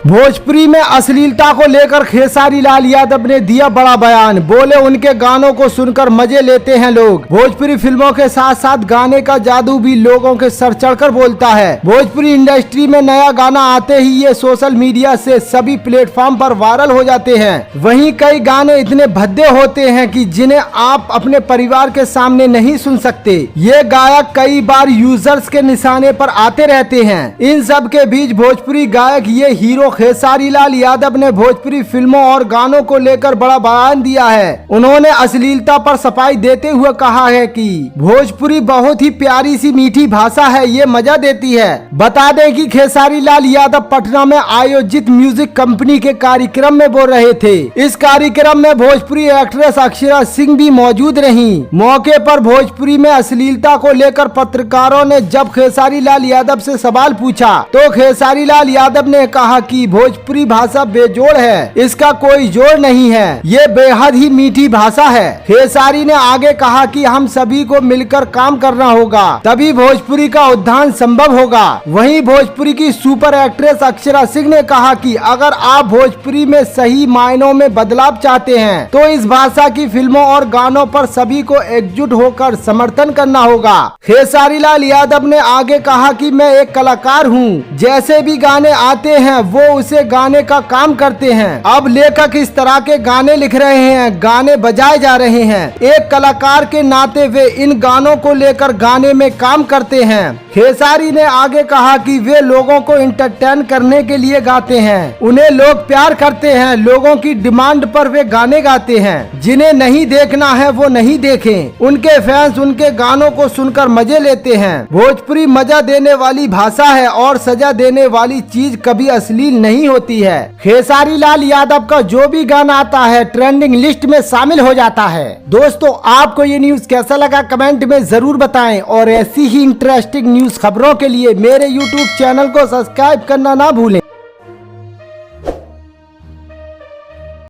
भोजपुरी में अश्लीलता को लेकर खेसारी लाल यादव ने दिया बड़ा बयान। बोले उनके गानों को सुनकर मजे लेते हैं लोग। भोजपुरी फिल्मों के साथ साथ गाने का जादू भी लोगों के सर चढ़कर बोलता है। भोजपुरी इंडस्ट्री में नया गाना आते ही ये सोशल मीडिया से सभी प्लेटफॉर्म पर वायरल हो जाते हैं। वहीं कई गाने इतने भद्दे होते हैं कि जिन्हें आप अपने परिवार के सामने नहीं सुन सकते। ये गायक कई बार यूजर्स के निशाने पर आते रहते हैं। इन सब के बीच भोजपुरी गायक ये हीरो खेसारी लाल यादव ने भोजपुरी फिल्मों और गानों को लेकर बड़ा बयान दिया है। उन्होंने अश्लीलता पर सफाई देते हुए कहा है कि भोजपुरी बहुत ही प्यारी सी मीठी भाषा है, ये मजा देती है। बता दें कि खेसारी लाल यादव पटना में आयोजित म्यूजिक कंपनी के कार्यक्रम में बोल रहे थे। इस कार्यक्रम में भोजपुरी एक्ट्रेस अक्षरा सिंह भी मौजूद रहीं। मौके पर भोजपुरी में अश्लीलता को लेकर पत्रकारों ने जब खेसारी लाल यादव से सवाल पूछा तो खेसारी लाल यादव ने कहा कि भोजपुरी भाषा बेजोड़ है, इसका कोई जोड़ नहीं है, ये बेहद ही मीठी भाषा है। खेसारी ने आगे कहा कि हम सभी को मिलकर काम करना होगा, तभी भोजपुरी का उत्थान संभव होगा। वहीं भोजपुरी की सुपर एक्ट्रेस अक्षरा सिंह ने कहा कि अगर आप भोजपुरी में सही मायनों में बदलाव चाहते हैं तो इस भाषा की फिल्मों और गानों पर सभी को एकजुट होकर समर्थन करना होगा। खेसारी लाल यादव ने आगे कहा कि मैं एक कलाकार हूँ, जैसे भी गाने आते हैं वो उसे गाने का काम करते हैं। अब लेखक इस तरह के गाने लिख रहे हैं, गाने बजाए जा रहे हैं। एक कलाकार के नाते वे इन गानों को लेकर गाने में काम करते हैं। खेसारी ने आगे कहा कि वे लोगों को इंटरटेन करने के लिए गाते हैं, उन्हें लोग प्यार करते हैं, लोगों की डिमांड पर वे गाने गाते हैं। जिन्हें नहीं देखना है वो नहीं देखें, उनके फैंस उनके गानों को सुनकर मजे लेते हैं। भोजपुरी मजा देने वाली भाषा है और सजा देने वाली चीज कभी अश्लील नहीं होती है। खेसारी लाल यादव का जो भी गाना आता है ट्रेंडिंग लिस्ट में शामिल हो जाता है। दोस्तों, आपको ये न्यूज कैसा लगा कमेंट में जरूर बताएं और ऐसी ही इंटरेस्टिंग न्यूज खबरों के लिए मेरे YouTube चैनल को सब्सक्राइब करना ना भूलें।